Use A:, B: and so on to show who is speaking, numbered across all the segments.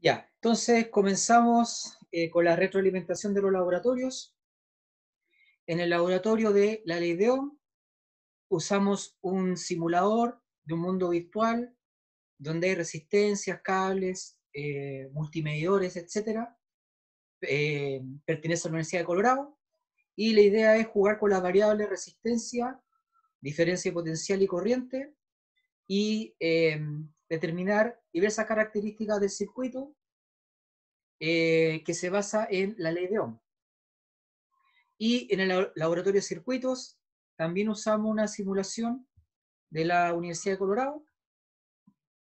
A: Ya, entonces comenzamos con la retroalimentación de los laboratorios. En el laboratorio de la ley de Ohm usamos un simulador de un mundo virtual donde hay resistencias, cables, multimedidores, etc. Pertenece a la Universidad de Colorado y la idea es jugar con las variables resistencia, diferencia potencial y corriente y determinar diversas características del circuito que se basa en la ley de Ohm. Y en el laboratorio de circuitos también usamos una simulación de la Universidad de Colorado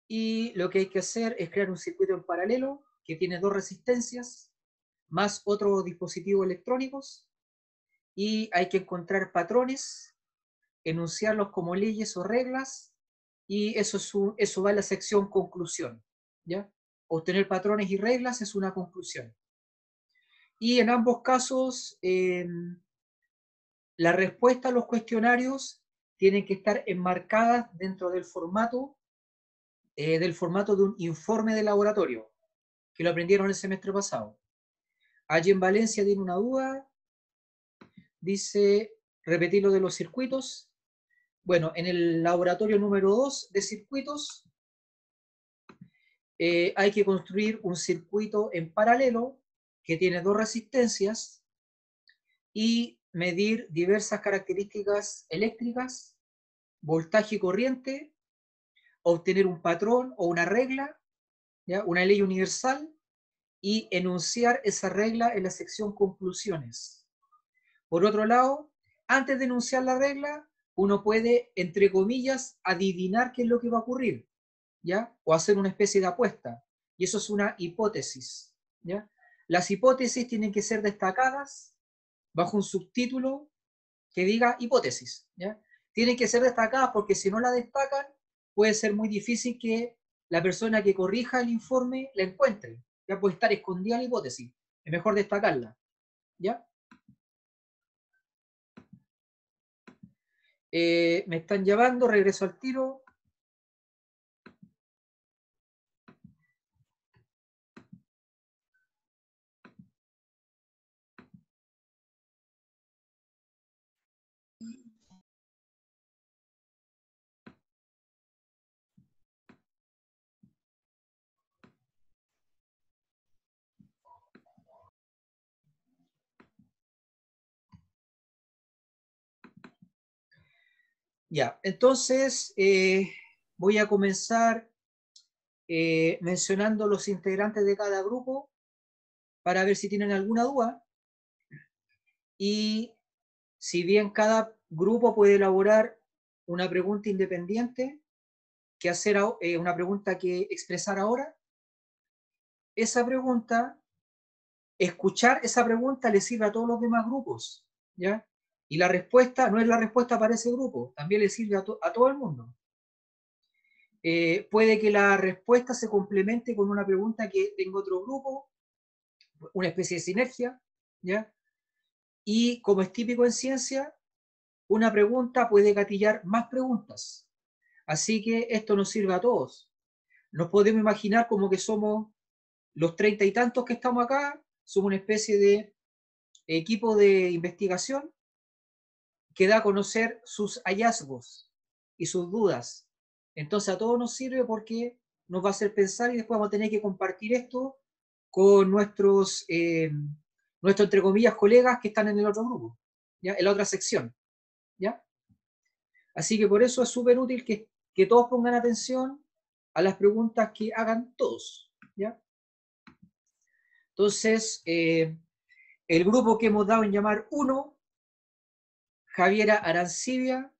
A: y lo que hay que hacer es crear un circuito en paralelo que tiene dos resistencias más otros dispositivos electrónicos y hay que encontrar patrones, enunciarlos como leyes o reglas y eso va a la sección conclusión, ¿ya? Obtener patrones y reglas es una conclusión. Y en ambos casos, la respuesta a los cuestionarios tienen que estar enmarcadas dentro del formato de un informe de laboratorio, que lo aprendieron el semestre pasado. Allí en Valencia tiene una duda, dice repetir lo de los circuitos. Bueno, en el laboratorio número 2 de circuitos hay que construir un circuito en paralelo que tiene dos resistencias y medir diversas características eléctricas, voltaje y corriente, obtener un patrón o una regla, ¿ya? Una ley universal, y enunciar esa regla en la sección conclusiones. Por otro lado, antes de enunciar la regla, uno puede, entre comillas, adivinar qué es lo que va a ocurrir, ¿ya? O hacer una especie de apuesta. Y eso es una hipótesis, ¿ya? Las hipótesis tienen que ser destacadas bajo un subtítulo que diga hipótesis, ¿ya? Tienen que ser destacadas porque si no la destacan, puede ser muy difícil que la persona que corrija el informe la encuentre. Ya puede estar escondida la hipótesis. Es mejor destacarla, ¿ya? Me están llamando, regreso al tiro. Ya, entonces voy a comenzar mencionando los integrantes de cada grupo para ver si tienen alguna duda. Y si bien cada grupo puede elaborar una pregunta independiente, que hacer una pregunta que expresar ahora, esa pregunta, escuchar esa pregunta le sirve a todos los demás grupos, ¿ya? Y la respuesta no es la respuesta para ese grupo, también le sirve a todo el mundo. Puede que la respuesta se complemente con una pregunta que tenga otro grupo, una especie de sinergia, ¿ya? Y como es típico en ciencia, una pregunta puede gatillar más preguntas. Así que esto nos sirve a todos. Nos podemos imaginar como que somos los 30 y tantos que estamos acá, somos una especie de equipo de investigación que da a conocer sus hallazgos y sus dudas. Entonces a todos nos sirve porque nos va a hacer pensar y después vamos a tener que compartir esto con nuestros entre comillas, colegas que están en el otro grupo, ¿ya? En la otra sección, ¿ya? Así que por eso es súper útil que todos pongan atención a las preguntas que hagan todos, ¿ya? Entonces, el grupo que hemos dado en llamar 1, Javiera Arancibia,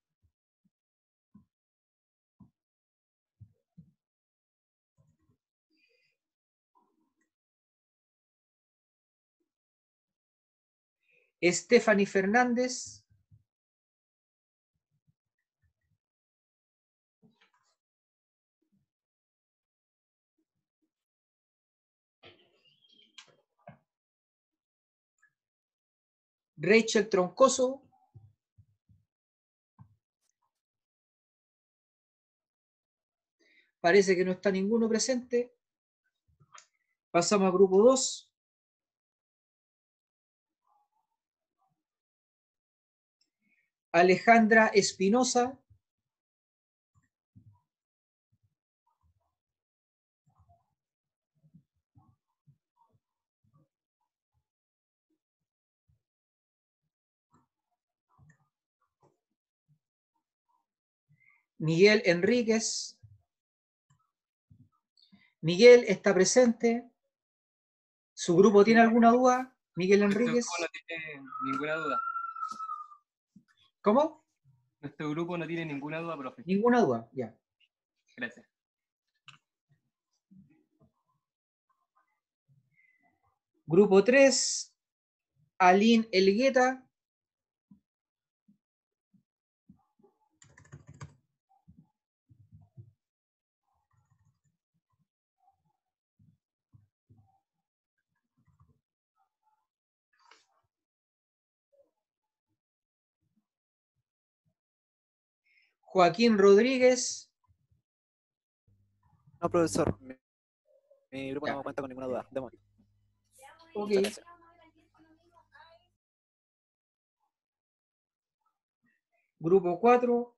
A: Stephanie Fernández, Rachel Troncoso, parece que no está ninguno presente, Pasamos al grupo 2. Alejandra Espinosa. Miguel Enríquez. Miguel está presente. ¿Su grupo tiene alguna duda? Miguel Enríquez.
B: Nuestro grupo no tiene ninguna duda.
A: ¿Cómo?
B: Nuestro grupo no tiene ninguna duda, profe.
A: Ninguna duda, ya.
B: Gracias.
A: Grupo 3, Aline Elgueta. Joaquín Rodríguez.
C: No, profesor. Mi grupo
A: Ya.
C: no cuenta con ninguna duda. Démosle.
A: Ok.
C: Muchas gracias.
A: Grupo 4.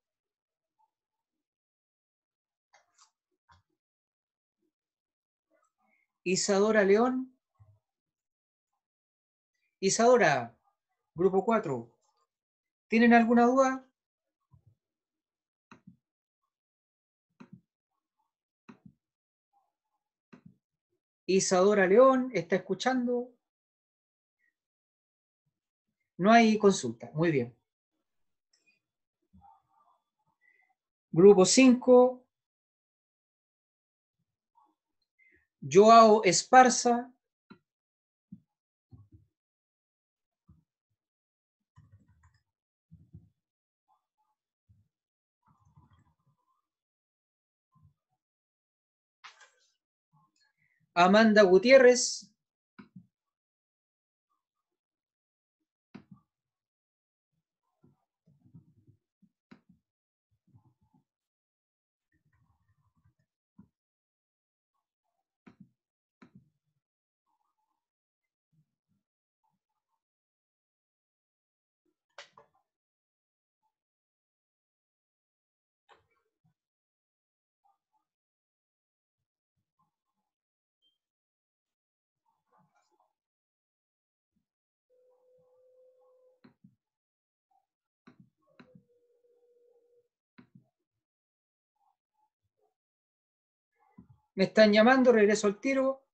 A: Isadora León. Isadora, grupo 4. ¿Tienen alguna duda? Isadora León, ¿está escuchando? No hay consulta. Muy bien. Grupo 5. Joao Esparza. Amanda Gutiérrez. Me están llamando, regreso al tiro.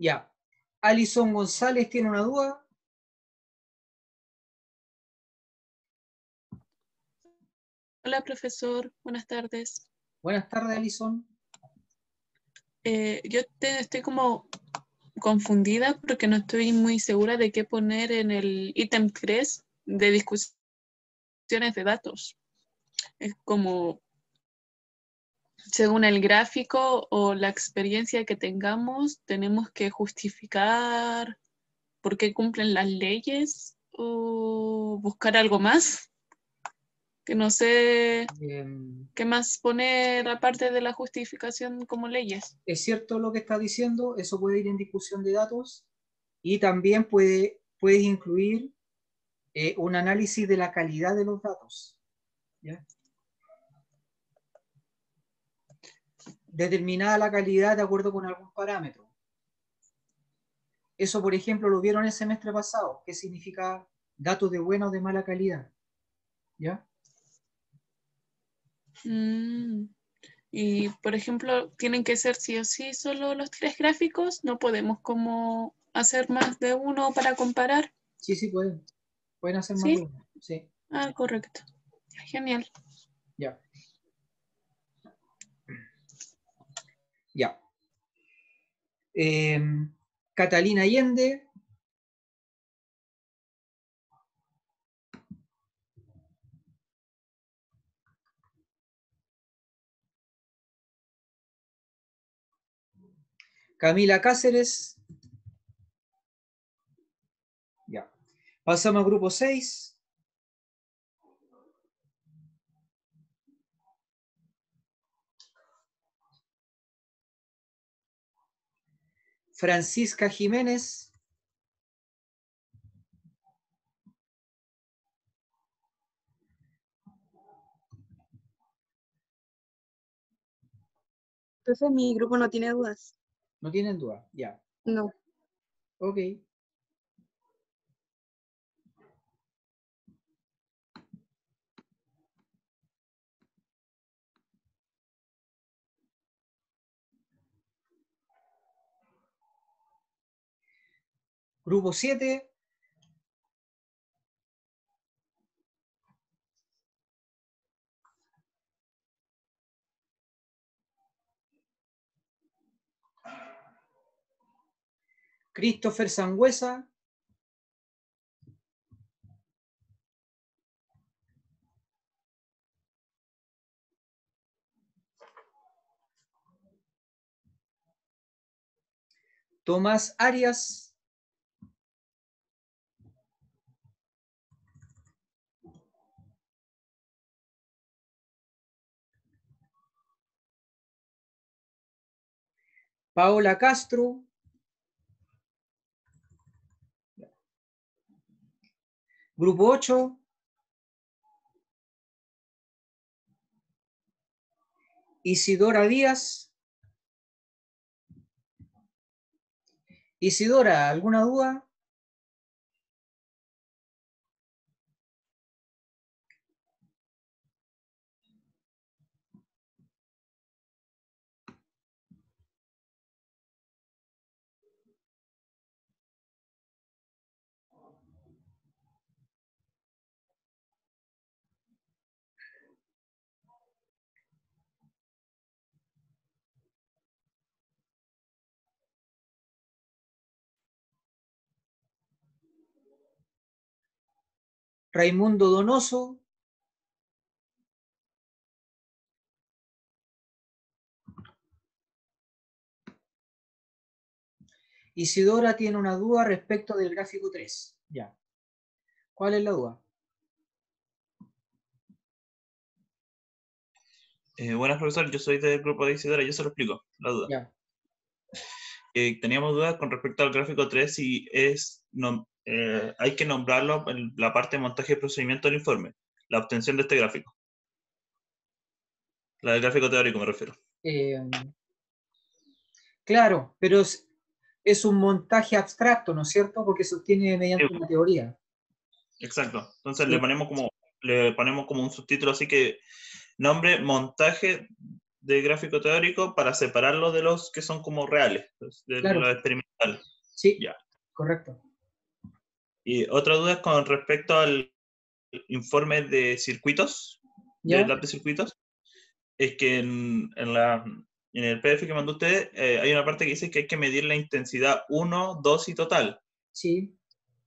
A: Ya. Alison González tiene una duda.
D: Hola, profesor. Buenas tardes.
A: Buenas tardes, Alison.
D: Yo estoy como confundida porque no estoy muy segura de qué poner en el ítem 3 de discusiones de datos. Es como, según el gráfico o la experiencia que tengamos, tenemos que justificar por qué cumplen las leyes o buscar algo más. Que no sé qué más poner aparte de la justificación como leyes.
A: Es cierto lo que está diciendo, eso puede ir en discusión de datos y también puedes incluir un análisis de la calidad de los datos. ¿Ya? Determinada la calidad de acuerdo con algún parámetro. Eso, por ejemplo, lo vieron el semestre pasado. ¿Qué significa datos de buena o de mala calidad? ¿Ya?
D: Y, por ejemplo, tienen que ser sí o sí solo los 3 gráficos. No podemos como hacer más de uno para comparar.
A: Sí, sí, pueden. Pueden hacer más de
D: ¿Sí?
A: uno. Sí.
D: Ah, correcto. Genial.
A: Ya. Ya. Catalina Allende. Camila Cáceres. Ya. Pasamos al grupo 6. Francisca Jiménez.
E: Entonces mi grupo no tiene dudas.
A: No tienen duda. Ya.
E: No.
A: Ok. Grupo 7. Christopher Sangüesa. Tomás Arias. Paola Castro. Grupo 8. Isidora Díaz. Isidora, ¿alguna duda? Raimundo Donoso. Isidora tiene una duda respecto del gráfico 3. Ya. ¿Cuál es la duda?
F: Buenas, profesor. Yo soy del grupo de Isidora. Yo se lo explico, la duda.
A: Ya.
F: Teníamos dudas con respecto al gráfico 3 si hay que nombrarlo en la parte de montaje y procedimiento del informe, la obtención de este gráfico. La del gráfico teórico me refiero.
A: Claro, pero es un montaje abstracto, ¿no es cierto? Porque se obtiene mediante una teoría.
F: Exacto. Entonces
A: Sí.
F: le ponemos como un subtítulo así que nombre montaje de gráfico teórico para separarlo de los que son como reales, de
A: Claro.
F: los experimentales.
A: Sí,
F: Ya.
A: correcto.
F: Y otra duda es con respecto al informe de circuitos,
A: ¿Ya?
F: de lab de circuitos, es que en el PDF que mandó usted hay una parte que dice que hay que medir la intensidad 1, 2 y total.
A: Sí.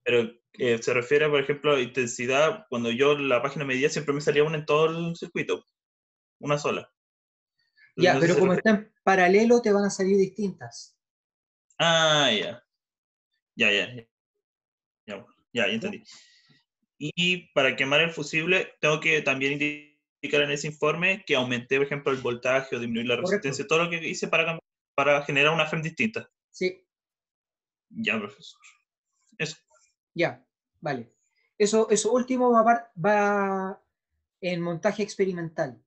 F: Pero se refiere, por ejemplo, a intensidad, cuando yo la página medía siempre me salía una en todo el circuito, una sola.
A: Ya,
F: No sé
A: pero
F: si
A: como está en paralelo te van a salir distintas.
F: Ah, ya. Ya, entendí. Y para quemar el fusible, tengo que también indicar en ese informe que aumenté, por ejemplo, el voltaje o disminuir la
A: Correcto.
F: resistencia, todo lo que hice para generar una FEM distinta.
A: Sí.
F: Ya, profesor. Eso.
A: Ya, vale. Eso último va en montaje experimental.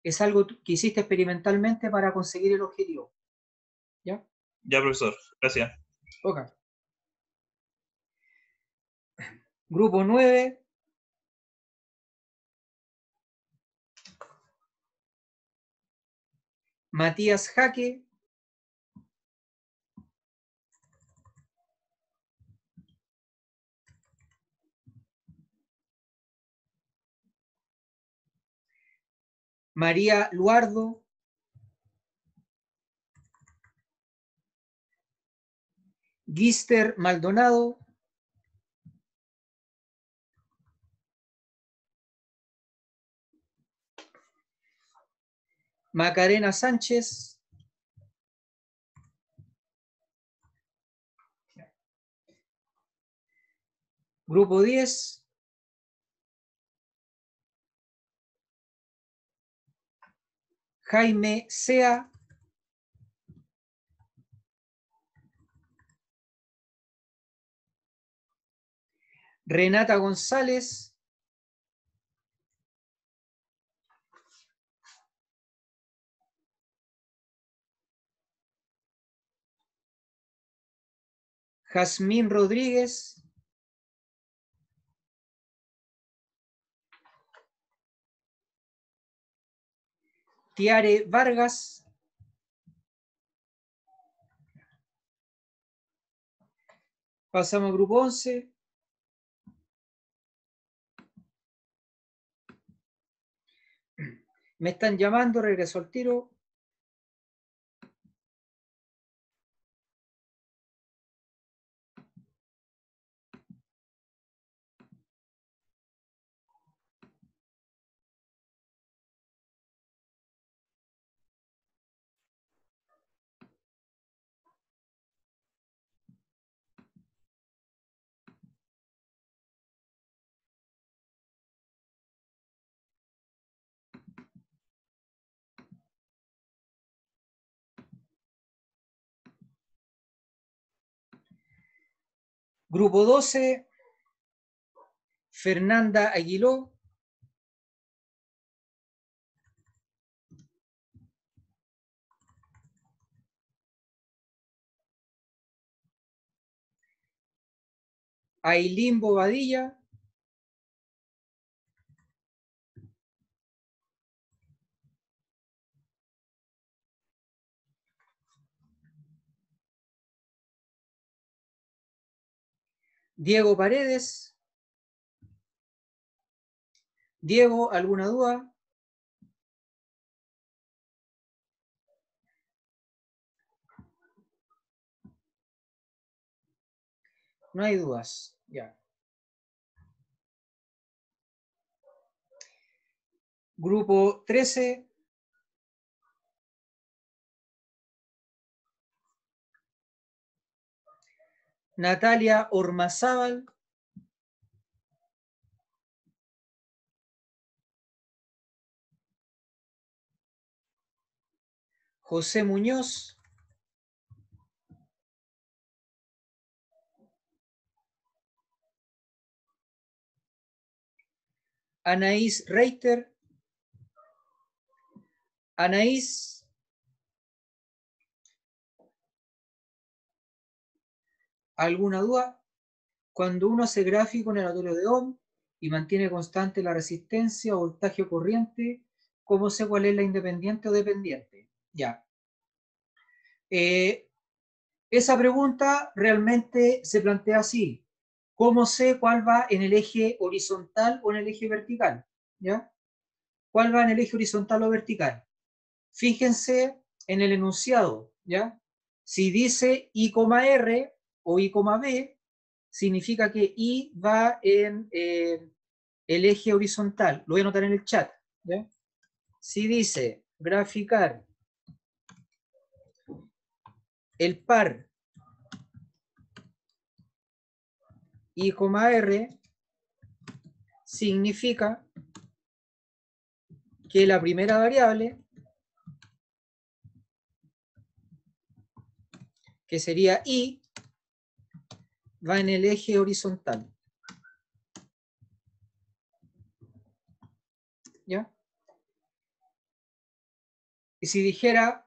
A: Es algo que hiciste experimentalmente para conseguir el objetivo. ¿Ya?
F: Ya, profesor. Gracias.
A: Ok. Grupo 9. Matías Jaque. María Luardo. Gister Maldonado. Macarena Sánchez. Grupo 10. Jaime Sea. Renata González. Jazmín Rodríguez. Tiare Vargas. Pasamos al grupo 11. Me están llamando, regreso al tiro. Grupo 12, Fernanda Aguiló. Ailín Bobadilla. Diego Paredes. Diego, ¿alguna duda? No hay dudas, ya. Grupo 13. Natalia Ormazábal. José Muñoz. Anaís Reiter. Anaís. ¿Alguna duda? Cuando uno hace gráfico en el aleatorio de Ohm y mantiene constante la resistencia o voltaje o corriente, ¿cómo sé cuál es la independiente o dependiente? Ya. Esa pregunta realmente se plantea así. ¿Cómo sé cuál va en el eje horizontal o en el eje vertical? ¿Ya? ¿Cuál va en el eje horizontal o vertical? Fíjense en el enunciado, ¿ya? Si dice I, R o I, B, significa que I va en el eje horizontal. Lo voy a anotar en el chat, ¿ya? Si dice graficar el par I, R, significa que la primera variable, que sería I, va en el eje horizontal. ¿Ya? Y si dijera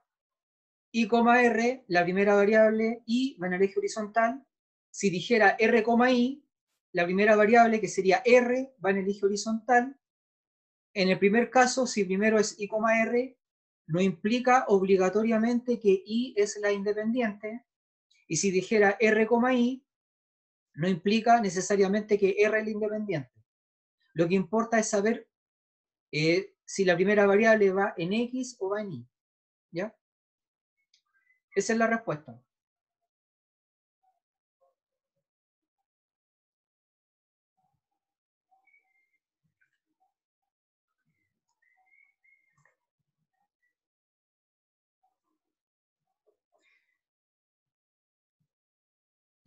A: I, R, la primera variable I va en el eje horizontal. Si dijera R, I, la primera variable, que sería R, va en el eje horizontal. En el primer caso, si primero es I, R, no implica obligatoriamente que I es la independiente. Y si dijera R, I, no implica necesariamente que R es la independiente. Lo que importa es saber si la primera variable va en X o va en Y. ¿Ya? Esa es la respuesta.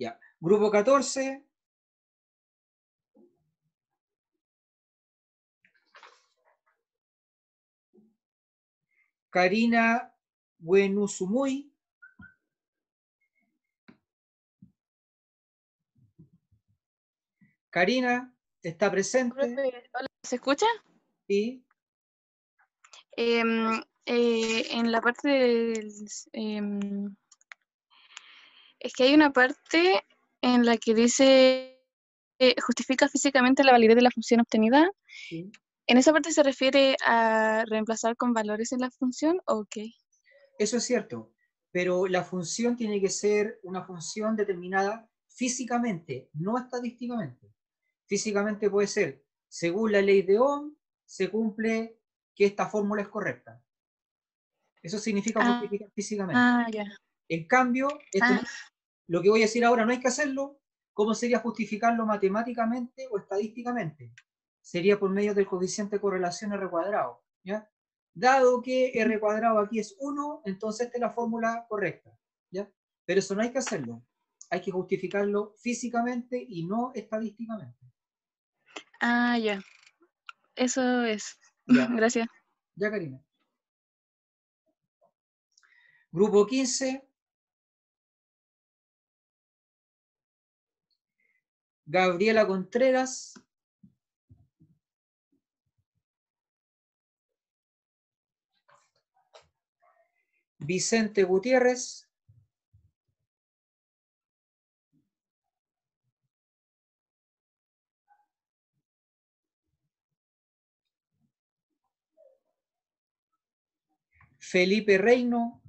A: Ya. Grupo 14. Karina Buenusumuy. Karina, ¿está presente?
E: Profe, hola, ¿se escucha?
A: Sí.
E: En la parte del... es que hay una parte en la que dice justifica físicamente la validez de la función obtenida.
A: Sí.
E: ¿En esa parte se refiere a reemplazar con valores en la función o qué?
A: Eso es cierto, pero la función tiene que ser una función determinada físicamente, no estadísticamente. Físicamente puede ser, según la ley de Ohm, se cumple que esta fórmula es correcta. Eso significa justificar físicamente.
E: Ya.
A: En cambio, esto
E: Ah,
A: lo que voy a decir ahora no hay que hacerlo. ¿Cómo sería justificarlo matemáticamente o estadísticamente? Sería por medio del coeficiente de correlación R cuadrado. ¿Ya? Dado que R cuadrado aquí es 1, entonces esta es la fórmula correcta. ¿Ya? Pero eso no hay que hacerlo. Hay que justificarlo físicamente y no estadísticamente.
E: ya. Eso es.
A: Ya,
E: Gracias.
A: ya Karina. Grupo 15. Gabriela Contreras. Vicente Gutiérrez. Felipe Reino.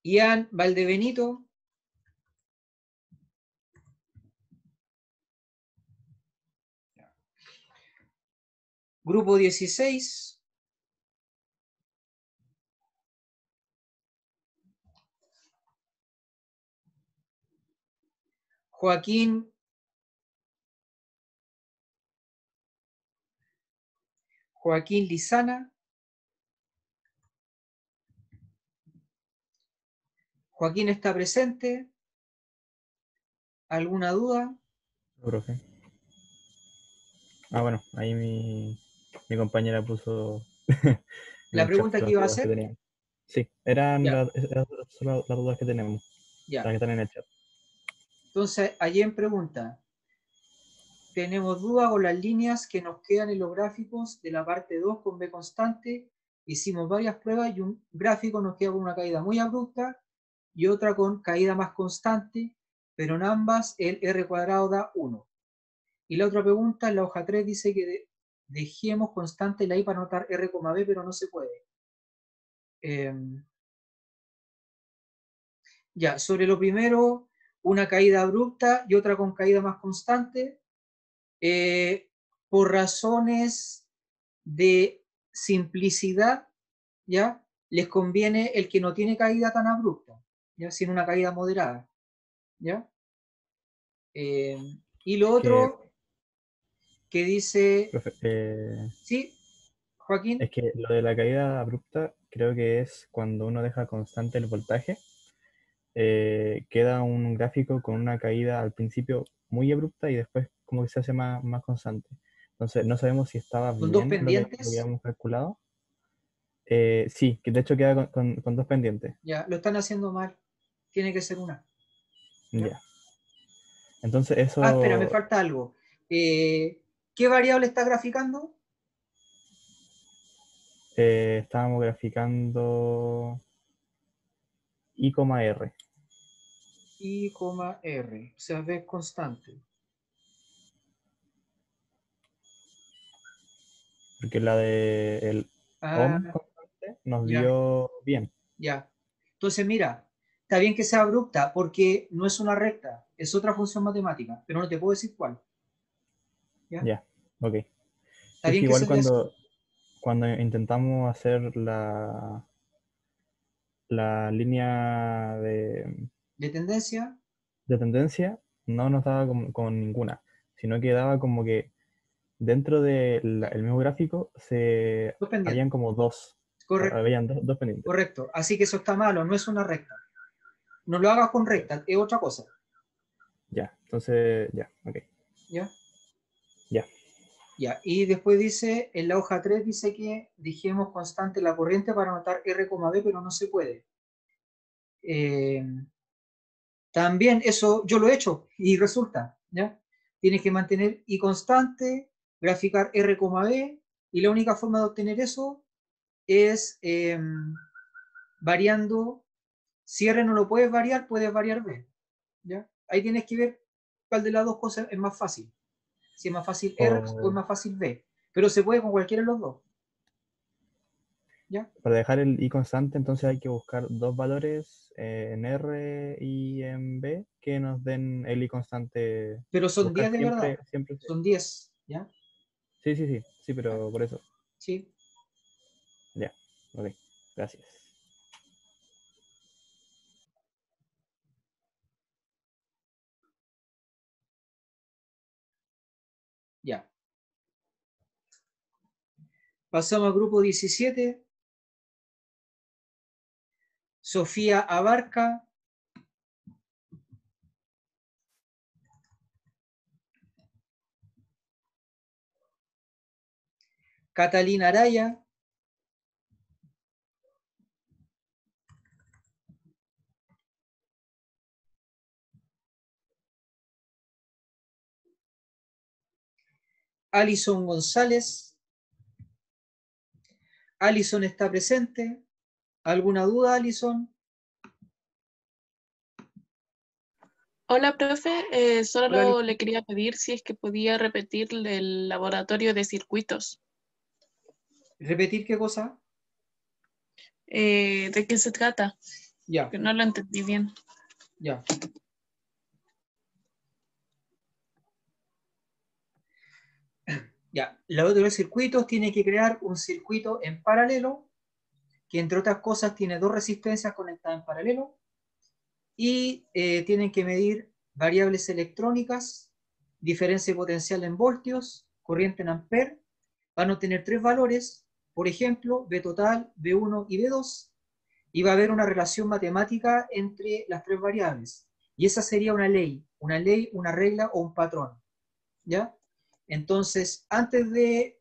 A: Ian Valdebenito. Grupo 16. Joaquín Lizana. Joaquín está presente. ¿Alguna duda?
G: Profe. Bueno, ahí mi compañera puso en
A: La
G: el chat
A: pregunta que
G: las
A: iba a
G: dudas que
A: hacer.
G: teníamos. Sí, eran
A: Ya,
G: las dudas que tenemos, las
A: ya.
G: que están en el chat.
A: Entonces, allí en pregunta, tenemos duda con las líneas que nos quedan en los gráficos de la parte 2 con B constante. Hicimos varias pruebas y un gráfico nos queda con una caída muy abrupta y otra con caída más constante, pero en ambas el R cuadrado da 1. Y la otra pregunta, en la hoja 3, dice que dejemos constante la I para anotar R, B, pero no se puede. Ya, sobre lo primero, una caída abrupta y otra con caída más constante. Por razones de simplicidad, ¿ya? Les conviene el que no tiene caída tan abrupta, ¿ya? Sino una caída moderada, ¿ya? Y lo
G: Es que,
A: otro que dice,
G: profe,
A: sí, Joaquín,
G: es que lo de la caída abrupta creo que es cuando uno deja constante el voltaje, queda un gráfico con una caída al principio muy abrupta y después como que se hace más constante. Entonces no sabemos si estaba
A: con dos
G: bien lo que
A: pendientes,
G: habíamos calculado. Sí, que de hecho queda con dos pendientes.
A: ya, lo están haciendo mal, tiene que ser una, ¿ya?
G: Ya. Entonces
A: Espera, me
G: eso
A: falta algo. ¿Qué variable está graficando?
G: estábamos graficando I, R.
A: I, R, o sea, V constante.
G: Porque la de el ohm
A: Ah,
G: constante nos
A: ya,
G: dio bien.
A: ya. Entonces, mira, está bien que sea abrupta porque no es una recta, es otra función matemática, pero no te puedo decir cuál. ¿Ya?
G: Ya, ok.
A: Está
G: Sí, es
A: bien
G: que
A: que
G: igual
A: se vea así.
G: cuando intentamos hacer la línea
A: De tendencia,
G: de tendencia, no nos daba con ninguna, sino que daba como que dentro del mismo gráfico
A: Dos pendientes.
G: habían como dos.
A: Correcto.
G: Habían dos pendientes.
A: Correcto. Así que eso está malo, no es una recta. No lo hagas con recta, es otra cosa.
G: Ya, entonces, ya, ok.
A: ¿Ya?
G: Ya.
A: Ya. Y después dice, en la hoja 3 dice que dijimos constante la corriente para anotar R,B, pero no se puede. También eso yo lo he hecho y resulta, ¿ya? Tienes que mantener I constante, graficar R,B, y la única forma de obtener eso es variando. Si R no lo puedes variar B, ¿ya? Ahí tienes que ver cuál de las dos cosas es más fácil. Si es más fácil R o es más fácil B. Pero se puede con cualquiera de los dos. ¿Ya?
G: Para dejar el I constante, entonces hay que buscar dos valores en R y en B que nos den el I constante.
A: Pero son
G: Buscar
A: 10 de
G: siempre,
A: verdad.
G: siempre.
A: Son 10, ¿ya?
G: Sí, pero por eso.
A: Sí.
G: Ya, ok, gracias.
A: Ya. Pasamos al grupo 17. Sofía Abarca. Catalina Araya. Alison González. Alison está presente. ¿Alguna duda, Alison?
D: Hola, profe. Solo
A: Hola,
D: le quería pedir si es que podía repetir el laboratorio de circuitos.
A: ¿repetir qué cosa?
D: ¿De qué se trata?
A: Ya,
D: Que no lo entendí bien.
A: ya. Ya, el laboratorio de circuitos tiene que crear un circuito en paralelo, que entre otras cosas tiene dos resistencias conectadas en paralelo, y tienen que medir variables electrónicas, diferencia potencial en voltios, corriente en amper. Van a obtener tres valores, por ejemplo, V total, V1 y V2, y va a haber una relación matemática entre las tres variables. Y esa sería una ley, una regla o un patrón. ¿Ya? Entonces, antes de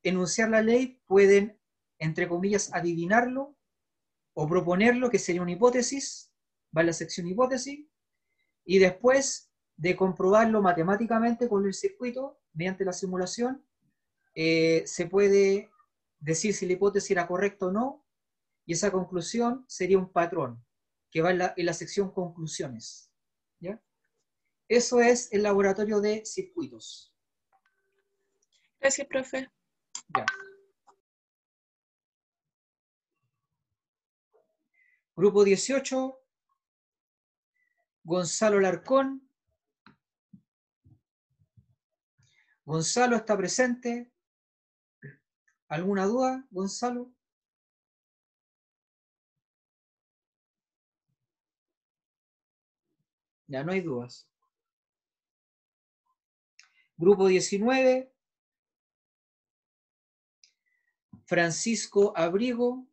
A: enunciar la ley, pueden, entre comillas, adivinarlo o proponerlo, que sería una hipótesis, va en la sección hipótesis, y después de comprobarlo matemáticamente con el circuito, mediante la simulación, se puede decir si la hipótesis era correcta o no, y esa conclusión sería un patrón, que va en la sección conclusiones. ¿Ya? Eso es el laboratorio de circuitos.
D: Gracias, profe.
A: Ya. Grupo 18, Gonzalo Larcón. Gonzalo está presente. ¿Alguna duda, Gonzalo? Ya no hay dudas. Grupo 19, Francisco Abrigo.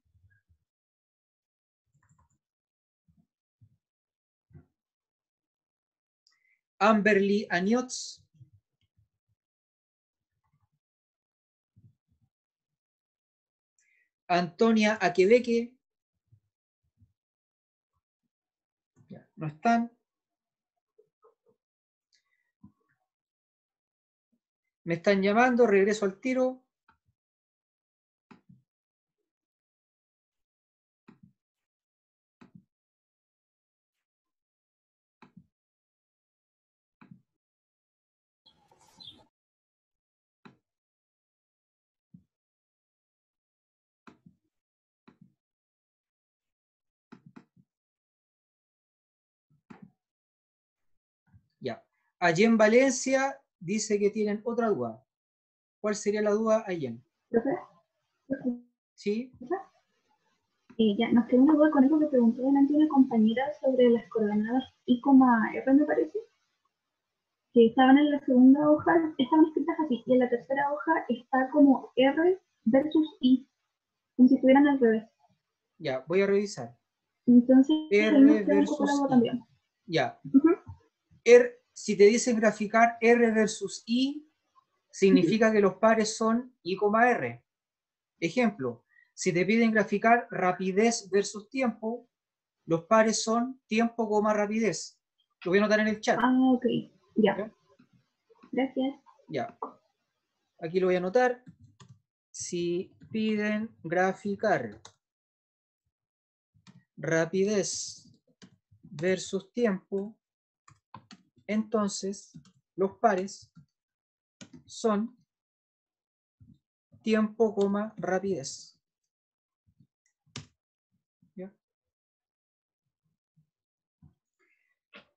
A: Amberly Añots. Antonia Aquebeque. Ya, no están. Me están llamando, regreso al tiro. Ya. Allí en Valencia dice que tienen otra duda. ¿Cuál sería la duda, Allen?
H: Profe,
A: ¿Sí?
H: ya nos quedó una duda con eso que preguntó delante una compañera sobre las coordenadas I, R, me parece. que estaban en la segunda hoja, estaban escritas así, y en la tercera hoja está como R versus I, como si estuvieran al revés.
A: Ya, voy a revisar.
H: Entonces,
A: R
H: ahí nos queda un poco la
A: versus
H: duda
A: I.
H: también.
A: Ya.
H: Ujú.
A: Si te dicen graficar R versus I, significa que los pares son I, R. Ejemplo, si te piden graficar rapidez versus tiempo, los pares son tiempo, rapidez. Lo voy a anotar en el chat.
H: Ah, ok, ya.
A: ¿Ya?
H: Gracias.
A: Ya. Aquí lo voy a anotar. Si piden graficar rapidez versus tiempo, entonces los pares son tiempo, rapidez. ¿Ya?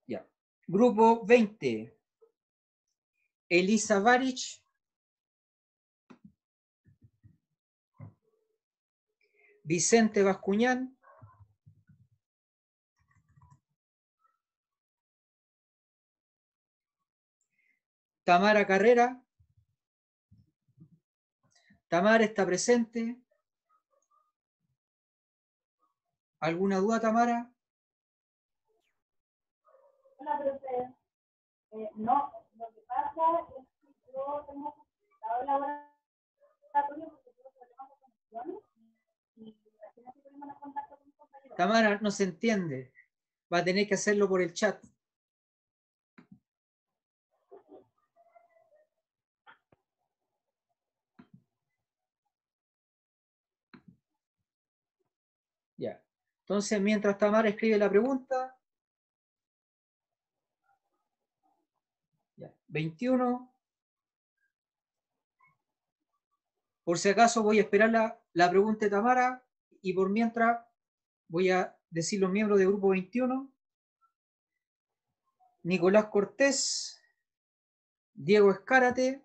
A: Ya. Grupo 20. Elisa Varich, Vicente Bascuñán, Tamara Carrera. Tamara está presente. ¿Alguna duda, Tamara?
I: Hola, profe. No, lo que pasa es que yo tengo complicado el laboratorio porque tengo problemas de conexión y recién estoy poniéndome en contacto con mi compañero.
A: Tamara, no se entiende. Va a tener que hacerlo por el chat. Ya. Entonces, mientras Tamara escribe la pregunta. Ya. 21. Por si acaso voy a esperar la pregunta de Tamara y por mientras voy a decir los miembros del grupo 21. Nicolás Cortés, Diego Escárate,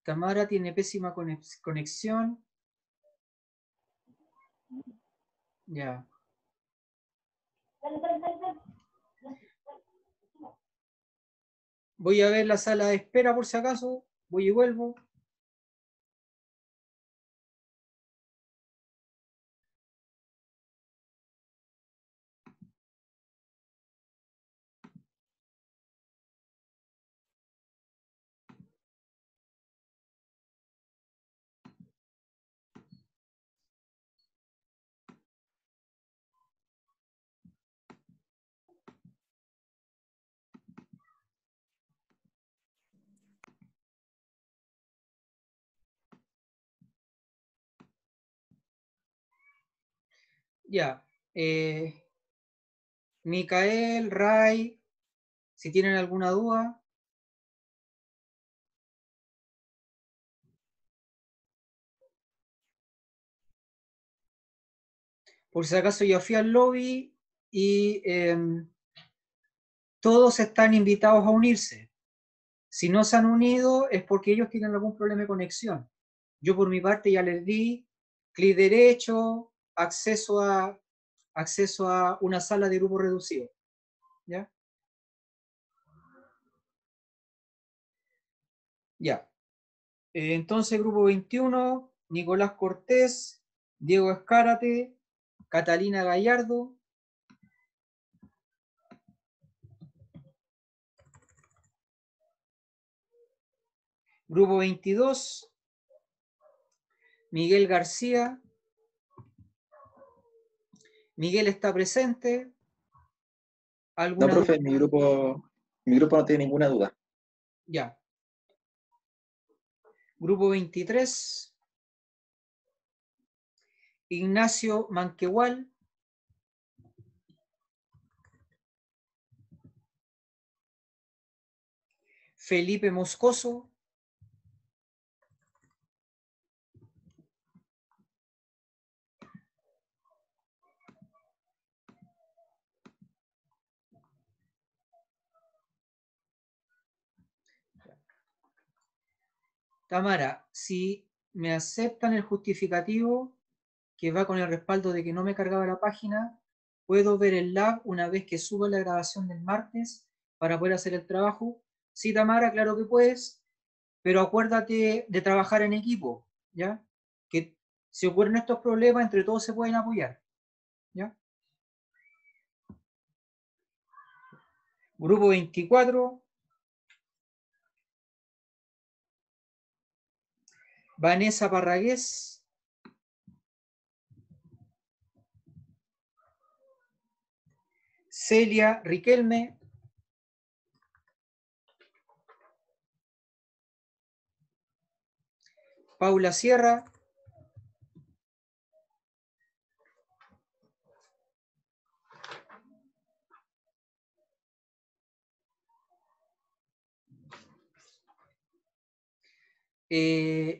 A: Tamara tiene pésima conexión. Ya. Voy a ver la sala de espera por si acaso. Voy y vuelvo. Ya. Micael, Ray, si tienen alguna duda. Por si acaso yo fui al lobby y todos están invitados a unirse. Si no se han unido es porque ellos tienen algún problema de conexión. Yo por mi parte ya les di clic derecho, acceso a una sala de grupo reducido. ¿Ya? Ya. Entonces, grupo 21, Nicolás Cortés, Diego Escárate, Catalina Gallardo, grupo 22, Miguel García. Miguel está presente.
C: No,
A: ¿Alguna
C: profe,
A: duda?
C: mi grupo no tiene ninguna duda.
A: Ya. Grupo 23, Ignacio Manquehual. Felipe Moscoso. Tamara, si me aceptan el justificativo que va con el respaldo de que no me cargaba la página, ¿puedo ver el lab una vez que suba la grabación del martes para poder hacer el trabajo? Sí, Tamara, claro que puedes, pero acuérdate de trabajar en equipo, ¿ya? Que si ocurren estos problemas, entre todos se pueden apoyar, ¿ya? Grupo 24. Vanessa Parragués. Celia Riquelme. Paula Sierra.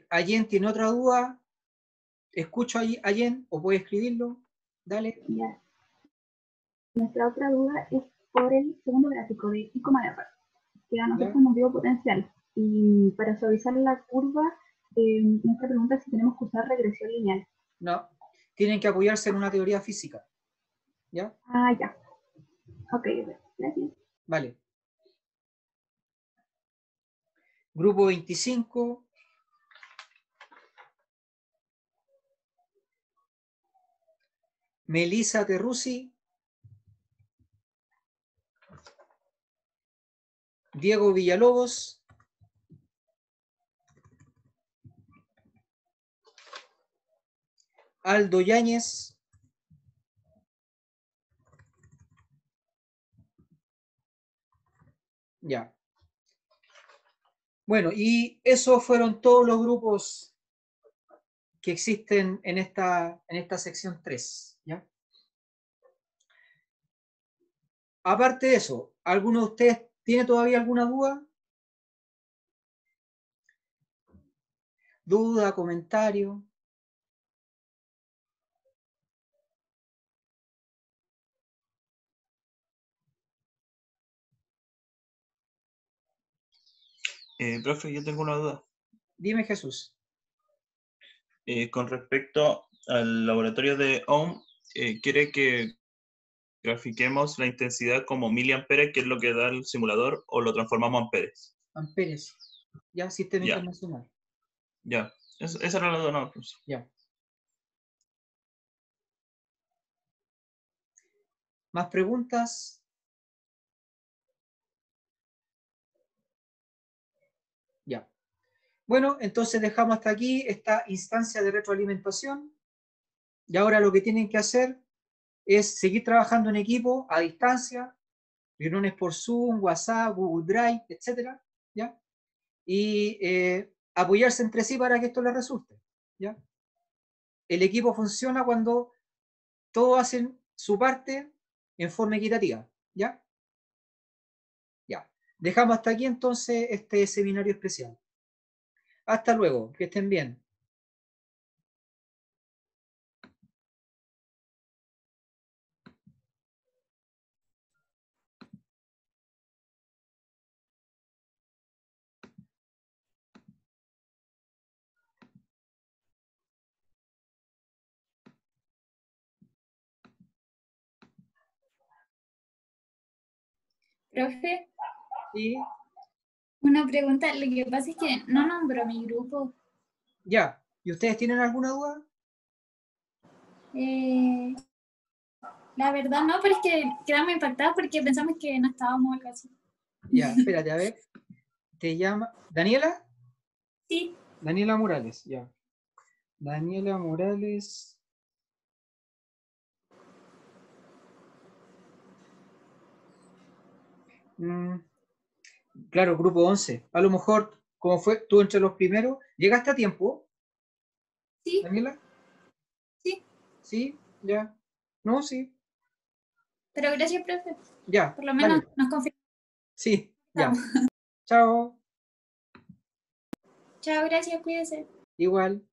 A: Allen tiene otra duda. Escucho ahí, Allen, o puede escribirlo. Dale.
H: Ya. Nuestra otra duda es por el segundo gráfico de I, R, que a nosotros nos dio potencial. Y para suavizar la curva, nuestra pregunta es si tenemos que usar regresión lineal.
A: No, tienen que apoyarse en una teoría física. ¿Ya?
H: Ah, ya. Ok, gracias.
A: Vale. Grupo 25. Melissa Terrusi. Diego Villalobos. Aldo Yáñez. Ya. Bueno, y esos fueron todos los grupos que existen en esta sección 3, ¿ya? Aparte de eso, ¿alguno de ustedes tiene todavía alguna duda? ¿Duda, comentario?
F: Profe, yo tengo una duda.
A: Dime, Jesús.
F: Con respecto al laboratorio de Ohm, quiere que grafiquemos la intensidad como miliamperes, que es lo que da el simulador, o lo transformamos a amperes.
A: Amperes. Ya, sistema
F: Ya.
A: internacional.
F: Ya. Esa era la duda, no, pues.
A: Ya. ¿Más preguntas? Ya. Bueno, entonces dejamos hasta aquí esta instancia de retroalimentación. Y ahora lo que tienen que hacer es seguir trabajando en equipo, a distancia, reuniones por Zoom, WhatsApp, Google Drive, etc. ¿Ya? Y apoyarse entre sí para que esto les resulte, ¿ya? El equipo funciona cuando todos hacen su parte en forma equitativa, ¿ya? Ya. Dejamos hasta aquí entonces este seminario especial. Hasta luego, que estén bien.
J: Profe,
A: Sí,
J: una pregunta. Lo que pasa es que no nombró mi grupo.
A: ya. ¿Y ustedes tienen alguna duda?
J: La verdad no, pero es que quedamos impactados porque pensamos que no estábamos algo así.
A: Ya, espérate, a ver. ¿Te llama Daniela?
J: Sí.
A: Daniela Morales, ya. Daniela Morales. Claro, grupo 11. A lo mejor, como fue tú entre los primeros, ¿llegaste a tiempo?
J: Sí.
A: ¿Daniela?
J: Sí.
A: ¿Sí? ¿Ya? ¿No? Sí.
J: Pero gracias, profe.
A: Ya.
J: Por lo menos
A: Vale.
J: nos confirmamos.
A: Sí, ya. Chao.
J: Chao, gracias, cuídese.
A: Igual.